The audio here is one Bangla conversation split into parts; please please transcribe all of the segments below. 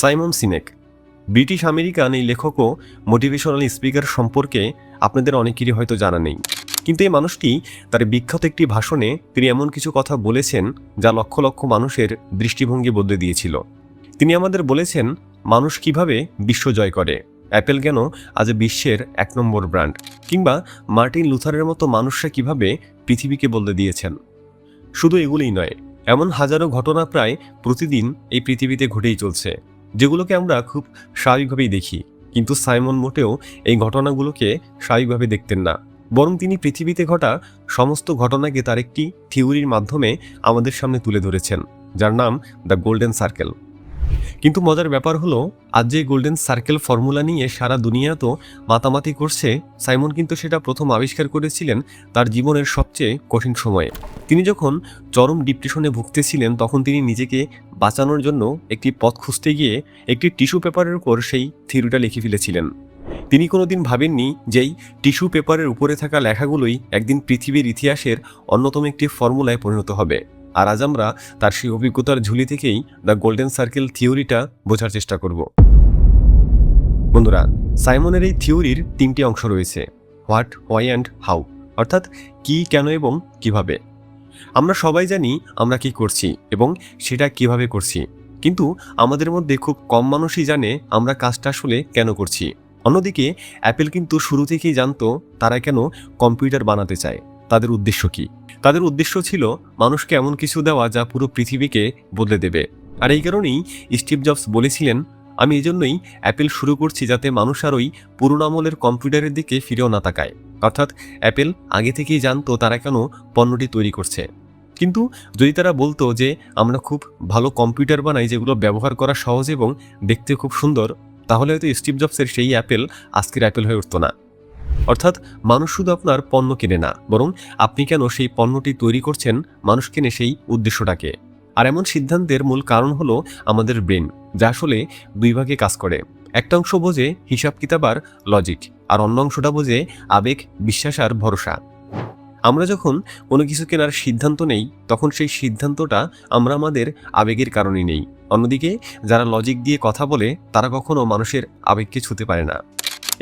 সাইমন সিনেক ব্রিটিশ আমেরিকান এই লেখক ও মোটিভেশনাল স্পিকার সম্পর্কে আপনাদের অনেকেরই হয়তো জানা নেই, কিন্তু এই মানুষটি তার বিখ্যাত একটি ভাষণে তিনি এমন কিছু কথা বলেছেন যা লক্ষ লক্ষ মানুষের দৃষ্টিভঙ্গি বদলে দিয়েছিল। তিনি আমাদের বলেছেন মানুষ কিভাবে বিশ্ব জয় করে, অ্যাপেল কেন আজ বিশ্বের 1 নম্বর ব্র্যান্ড, কিংবা মার্টিন লুথারের মতো মানুষরা কিভাবে পৃথিবীকে বদলে দিয়েছেন। শুধু এগুলোই নয়, এমন হাজারো ঘটনা প্রায় প্রতিদিন এই পৃথিবীতে ঘটেই চলছে, যেগুলোকে আমরা খুব স্বাভাবিকভাবেই দেখি। কিন্তু সাইমন মোটেও এই ঘটনাগুলোকে স্বাভাবিকভাবে দেখতেন না, বরং তিনি পৃথিবীতে ঘটা সমস্ত ঘটনাকে তার একটি থিওরির মাধ্যমে আমাদের সামনে তুলে ধরেছেন, যার নাম দ্য গোল্ডেন সার্কেল। কিন্তু মজার ব্যাপার হলো, আজ যে গোল্ডেন সার্কেল ফর্মুলা নিয়ে সারা দুনিয়া তো মাতামাতি করছে, সাইমন কিন্তু সেটা প্রথম আবিষ্কার করেছিলেন তার জীবনের সবচেয়ে কঠিন সময়ে। তিনি যখন চরম ডিপ্রেশনে ভুগতেছিলেন, তখন তিনি নিজেকে বাঁচানোর জন্য একটি পথ খুঁজতে গিয়ে একটি টিস্যু পেপারের উপর সেই থিওরিটা লিখে ফেলেছিলেন। তিনি কোনোদিন ভাবেননি যেই টিস্যু পেপারের উপরে থাকা লেখাগুলোই একদিন পৃথিবীর ইতিহাসের অন্যতম একটি ফর্মুলায় পরিণত হবে। আর আজ আমরা তার সেই অভিজ্ঞতার ঝুলি থেকেই দ্য গোল্ডেন সার্কেল থিওরিটা বোঝার চেষ্টা করব। বন্ধুরা, সাইমনের এই থিওরির 3টি অংশ রয়েছে: হোয়াট, হোয়াই অ্যান্ড হাউ, অর্থাৎ কি, কেন এবং কিভাবে। আমরা সবাই জানি আমরা কি করছি এবং সেটা কিভাবে করছি, কিন্তু আমাদের মধ্যে খুব কম মানুষই জানে আমরা কাজটা আসলে কেন করছি। অন্যদিকে অ্যাপেল কিন্তু শুরু থেকেই জানতো তারা কেন কম্পিউটার বানাতে চায়, তাদের উদ্দেশ্য কি। তাদের উদ্দেশ্য ছিল মানুষকে এমন কিছু দেওয়া যা পুরো পৃথিবীকে বদলে দেবে। আর এই কারণেই স্টিভ জবস বলেছিলেন, আমি এই জন্যই অ্যাপেল শুরু করছি যাতে মানুষ আর ওই পুরোনো আমলের কম্পিউটারের দিকে ফিরেও না তাকায়। অর্থাৎ অ্যাপেল আগে থেকেই জানতো তারা কেন পণ্যটি তৈরি করছে। কিন্তু যদি তারা বলতো যে আমরা খুব ভালো কম্পিউটার বানাই যেগুলো ব্যবহার করা সহজ এবং দেখতে খুব সুন্দর, তাহলে হয়তো স্টিভ জবসের সেই অ্যাপেল আজকের অ্যাপেল হয়ে উঠত না। অর্থাৎ মানুষ শুধু আপনার পণ্য কেনে না, বরং আপনি কেন সেই পণ্যটি তৈরি করছেন মানুষ কেনে সেই উদ্দেশ্যটাকে। আর এমন সিদ্ধান্তের মূল কারণ হলো আমাদের ব্রেন, যা আসলে 2 ভাগে কাজ করে। একটা অংশ বোঝে হিসাব কিতাব আর লজিক, আর অন্য অংশটা বোঝে আবেগ, বিশ্বাস আর ভরসা। আমরা যখন কোনো কিছু কেনার সিদ্ধান্ত নেই, তখন সেই সিদ্ধান্তটা আমরা আমাদের আবেগের কারণে নেই। অন্যদিকে যারা লজিক দিয়ে কথা বলে তারা কখনো মানুষের আবেগকে ছুঁতে পারে না।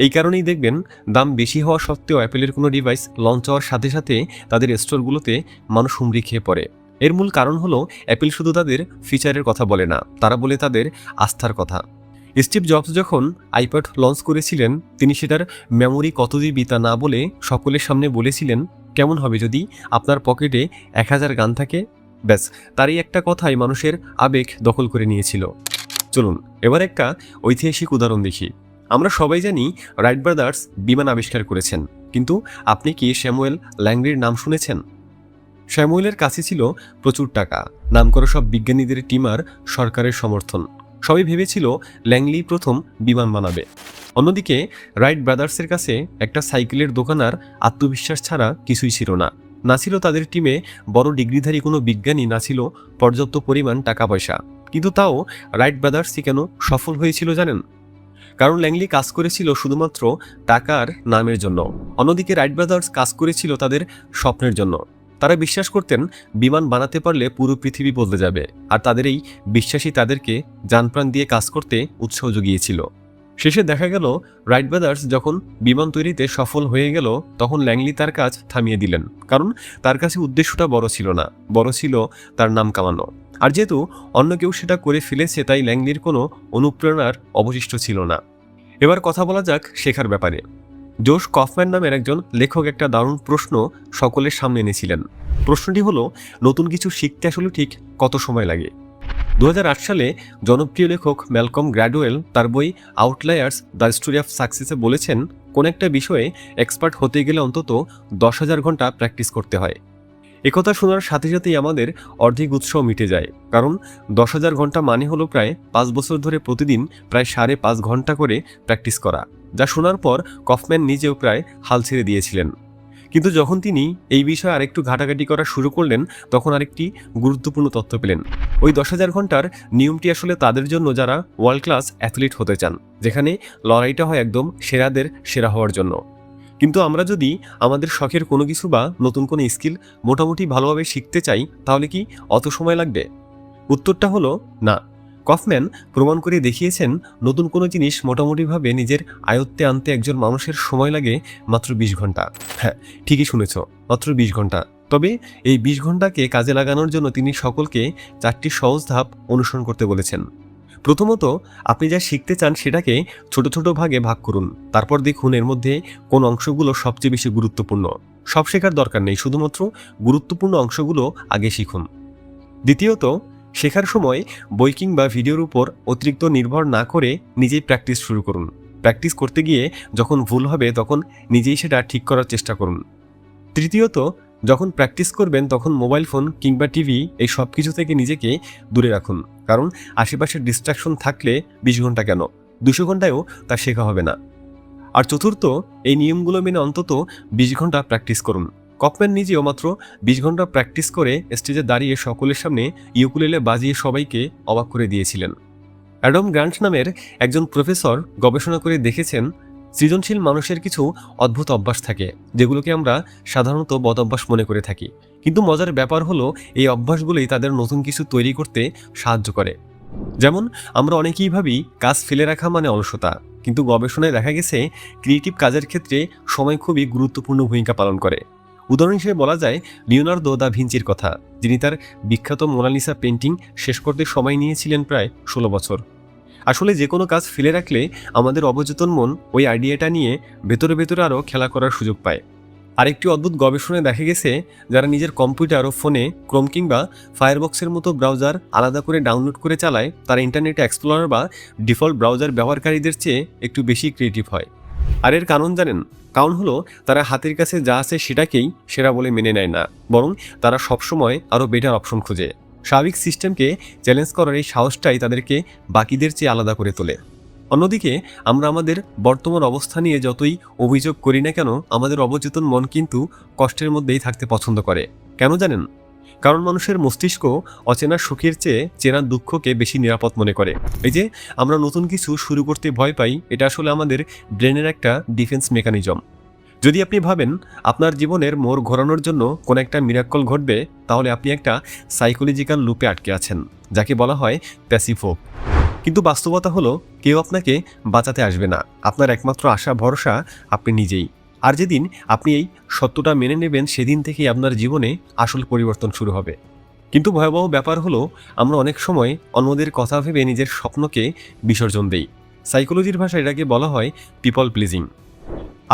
এই কারণেই দেখবেন দাম বেশি হওয়া সত্ত্বেও অ্যাপেলের কোনো ডিভাইস লঞ্চ হওয়ার সাথে সাথে তাদের স্টোরগুলোতে মানুষ হুমড়ি খেয়ে পড়ে। এর মূল কারণ হলো অ্যাপেল শুধু তাদের ফিচারের কথা বলে না, তারা বলে তাদের আস্থার কথা। স্টিভ জবস যখন আইপ্যাড লঞ্চ করেছিলেন, তিনি সেটার মেমোরি কত জিবি তা না বলে সকলের সামনে বলেছিলেন, কেমন হবে যদি আপনার পকেটে 1000 গান থাকে। ব্যাস, তার এই একটা কথাই মানুষের আবেগ দখল করে নিয়েছিল। চলুন এবার একটা ঐতিহাসিক উদাহরণ দেখি। আমরা সবাই জানি রাইট ব্রাদার্স বিমান আবিষ্কার করেছেন, কিন্তু আপনি কি স্যামুয়েল ল্যাংলির নাম শুনেছেন? স্যামুয়েলের কাছে ছিল প্রচুর টাকা, নামকরা সব বিজ্ঞানীদের টিম আর সরকারের সমর্থন। সবাই ভেবেছিল ল্যাংলি প্রথম বিমান বানাবে। অন্যদিকে রাইট ব্রাদার্সের কাছে একটা সাইকেলের দোকান আর আত্মবিশ্বাস ছাড়া কিছুই ছিল না। না ছিল তাদের টিমে বড় ডিগ্রিধারী কোনো বিজ্ঞানী, না ছিল পর্যাপ্ত পরিমাণ টাকা পয়সা। কিন্তু তাও রাইট ব্রাদার্সই কেন সফল হয়েছিল জানেন? কারণ ল্যাংলি কাজ করেছিল শুধুমাত্র টাকার নামের জন্য। অন্যদিকে রাইট ব্রাদার্স কাজ করেছিল তাদের স্বপ্নের জন্য। তারা বিশ্বাস করতেন বিমান বানাতে পারলে পুরো পৃথিবী বদলে যাবে, আর তাদের এই বিশ্বাসই তাদেরকে জানপ্রাণ দিয়ে কাজ করতে উৎসাহ জুগিয়েছিল। শেষে দেখা গেল রাইট ব্রাদার্স যখন বিমান তৈরিতে সফল হয়ে গেল, তখন ল্যাংলি তার কাজ থামিয়ে দিলেন, কারণ তার কাছে উদ্দেশ্যটা বড় ছিল না, বড় ছিল তার নাম কামানো। আর যেহেতু অন্য কেউ সেটা করে ফেলেছে, তাই ল্যাংলির কোনো অনুপ্রেরণার অবশিষ্ট ছিল না। এবার কথা বলা যাক শেখার ব্যাপারে। জোশ কফম্যান নামের একজন লেখক একটা দারুণ প্রশ্ন সকলের সামনে এনেছিলেন। প্রশ্নটি হলো, নতুন কিছু শিখতে আসলে ঠিক কত সময় লাগে? 2008 সালে জনপ্রিয় লেখক ম্যালকম গ্ল্যাডওয়েল তার বই আউটলায়ার্স দ্য স্টোরি অফ সাকসেসে বলেছেন, কোন একটা বিষয়ে এক্সপার্ট হতে গেলে অন্তত 10,000 ঘন্টা প্র্যাকটিস করতে হয়। একথা শোনার সাথে সাথেই আমাদের অর্ধেক উৎসাহ মিটে যায়, কারণ 10,000 ঘন্টা মানে হলো প্রায় 5 বছর ধরে প্রতিদিন প্রায় 5.5 ঘন্টা করে প্র্যাকটিস করা। যা শোনার পর কফম্যান নিজেও প্রায় হাল ছেড়ে দিয়েছিলেন। কিন্তু যখন তিনি এই বিষয়ে আরেকটু ঘাটাঘাটি করা শুরু করলেন, তখন আরেকটি গুরুত্বপূর্ণ তথ্য পেলেন। ওই 10,000 ঘন্টার নিয়মটি আসলে তাদের জন্য যারা ওয়ার্ল্ড ক্লাস অ্যাথলিট হতে চান, যেখানে লড়াইটা হয় একদম সেরাদের সেরা হওয়ার জন্য। কিন্তু আমরা যদি আমাদের শখের কোনো কিছু বা নতুন কোনো স্কিল মোটামুটি ভালোভাবে শিখতে চাই, তাহলে কি অত সময় লাগবে? উত্তরটা হলো না। কফম্যান প্রমাণ করে দেখিয়েছেন নতুন কোনো জিনিস মোটামুটিভাবে নিজের আয়ত্তে আনতে একজন মানুষের সময় লাগে মাত্র 20 ঘন্টা। হ্যাঁ, ঠিকই শুনেছ, মাত্র 20 ঘন্টা। তবে এই 20 ঘন্টাকে কাজে লাগানোর জন্য তিনি সকলকে 4টি সহজ ধাপ অনুসরণ করতে বলেছেন। প্রথমত, আপনি যা শিখতে চান সেটাকে ছোট ছোট ভাগে ভাগ করুন। তারপর দেখুন এর মধ্যে কোন অংশগুলো সবচেয়ে বেশি গুরুত্বপূর্ণ। সব শেখার দরকার নেই, শুধুমাত্র গুরুত্বপূর্ণ অংশগুলো আগে শিখুন। দ্বিতীয়ত, শেখার সময় বই কিংবা ভিডিওর উপর অতিরিক্ত নির্ভর না করে নিজেই প্র্যাকটিস শুরু করুন। প্র্যাকটিস করতে গিয়ে যখন ভুল হবে তখন নিজেই সেটা ঠিক করার চেষ্টা করুন। তৃতীয়ত, যখন প্র্যাকটিস করবেন তখন মোবাইল ফোন কিংবা টিভি এই সব কিছু থেকে নিজেকে দূরে রাখুন, কারণ আশেপাশে ডিস্ট্রাকশন থাকলে 20 ঘন্টা কেন 200 ঘন্টায়ও তা শেখা হবে না। আর চতুর্থ, এই নিয়মগুলো মেনে অন্তত 20 ঘন্টা প্র্যাকটিস করুন। কফম্যান নিজেও মাত্র 20 ঘন্টা প্র্যাকটিস করে স্টেজে দাঁড়িয়ে সকলের সামনে ইউকুলেলে বাজিয়ে সবাইকে অবাক করে দিয়েছিলেন। অ্যাডাম গ্র্যান্ট নামের একজন প্রফেসর গবেষণা করে দেখেছেন সৃজনশীল মানুষের কিছু অদ্ভুত অভ্যাস থাকে যেগুলোকে আমরা সাধারণত বদ অভ্যাস মনে করে থাকি, কিন্তু মজার ব্যাপার হলো এই অভ্যাসগুলোই তাদের নতুন কিছু তৈরি করতে সাহায্য করে। যেমন আমরা অনেকেই ভাবি কাজ ফেলে রাখা মানে অলসতা, কিন্তু গবেষণায় দেখা গেছে ক্রিয়েটিভ কাজের ক্ষেত্রে সময় খুবই গুরুত্বপূর্ণ ভূমিকা পালন করে। উদাহরণ হিসেবে বলা যায় লিওনার্দো দা ভিঞ্চির কথা, যিনি তার বিখ্যাত মোনালিসা পেন্টিং শেষ করতে সময় নিয়েছিলেন প্রায় 16 বছর। আসলে যে কোনো কাজ ফেলে রাখলে আমাদের অবচেতন মন ওই আইডিয়াটা নিয়ে ভেতরে ভেতরে আরও খেলা করার সুযোগ পায়। আরেকটি অদ্ভুত গবেষণায় দেখা গেছে যারা নিজের কম্পিউটার ও ফোনে ক্রোম কিংবা ফায়ারবক্সের মতো ব্রাউজার আলাদা করে ডাউনলোড করে চালায়, তারা ইন্টারনেট এক্সপ্লোরার বা ডিফল্ট ব্রাউজার ব্যবহারকারীদের চেয়ে একটু বেশি ক্রিয়েটিভ হয়। আর এর কারণ জানেন? কারণ হলো তারা হাতের কাছে যা আছে সেটাকেই সেরা বলে মেনে নেয় না, বরং তারা সবসময় আরও বেটার অপশন খোঁজে। স্বাভাবিক সিস্টেমকে চ্যালেঞ্জ করার এই সাহসটাই তাদেরকে বাকিদের চেয়ে আলাদা করে তোলে। অন্যদিকে আমরা আমাদের বর্তমান অবস্থা নিয়ে যতই অভিযোগ করি না কেন, আমাদের অবচেতন মন কিন্তু কষ্টের মধ্যেই থাকতে পছন্দ করে। কেন জানেন? কারণ মানুষের মস্তিষ্ক অচেনা সুখের চেয়ে চেনা দুঃখকে বেশি নিরাপদ মনে করে। এই যে আমরা নতুন কিছু শুরু করতে ভয় পাই, এটা আসলে আমাদের ব্রেনের একটা ডিফেন্স মেকানিজম। যদি আপনি ভাবেন আপনার জীবনের মোড় ঘোরানোর জন্য কোনো একটা মিরাক্কল ঘটবে, তাহলে আপনি একটা সাইকোলজিক্যাল লুপে আটকে আছেন, যাকে বলা হয় প্যাসিভ হোপ। কিন্তু বাস্তবতা হলো কেউ আপনাকে বাঁচাতে আসবে না। আপনার একমাত্র আশা ভরসা আপনি নিজেই। আর যেদিন আপনি এই সত্যটা মেনে নেবেন, সেদিন থেকেই আপনার জীবনে আসল পরিবর্তন শুরু হবে। কিন্তু ভয়াবহ ব্যাপার হলো আমরা অনেক সময় অন্যদের কথা ভেবে নিজের স্বপ্নকে বিসর্জন দেই। সাইকোলজির ভাষায় এটাকে বলা হয় পিপল প্লিজিং।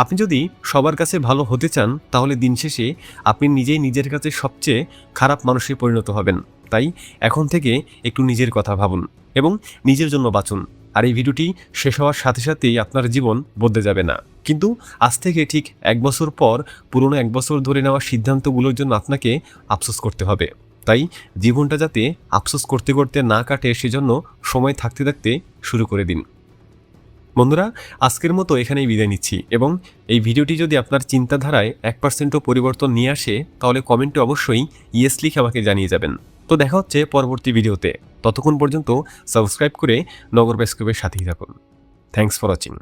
আপনি যদি সবার কাছে ভালো হতে চান, তাহলে দিন শেষে আপনি নিজেই নিজের কাছে সবচেয়ে খারাপ মানুষে পরিণত হবেন। তাই এখন থেকে একটু নিজের কথা ভাবুন এবং নিজের জন্য বাঁচুন। আর এই ভিডিওটি শেষ হওয়ার সাথে সাথেই আপনার জীবন বদলে যাবে না, কিন্তু আজ থেকে ঠিক 1 বছর পর পুরনো 1 বছর ধরে নেওয়া সিদ্ধান্তগুলোর জন্য আপনাকে আফসোস করতে হবে। তাই জীবনটা যাতে আফসোস করতে করতে না কাটে, সেজন্য সময় থাকতে থাকতে শুরু করে দিন। বন্ধুরা, আজকের মতো এখানেই বিদায় নিচ্ছি, এবং এই ভিডিওটি যদি আপনার চিন্তাধারায় 1%ও পরিবর্তন নিয়ে আসে, তাহলে কমেন্টে অবশ্যই ইয়েস লিখে আমাকে জানিয়ে যাবেন। তো দেখা হচ্ছে পরবর্তী ভিডিওতে। ততক্ষণ পর্যন্ত সাবস্ক্রাইব করে নগর প্রেস ক্লাবের সাথেই থাকুন। Thanks for watching.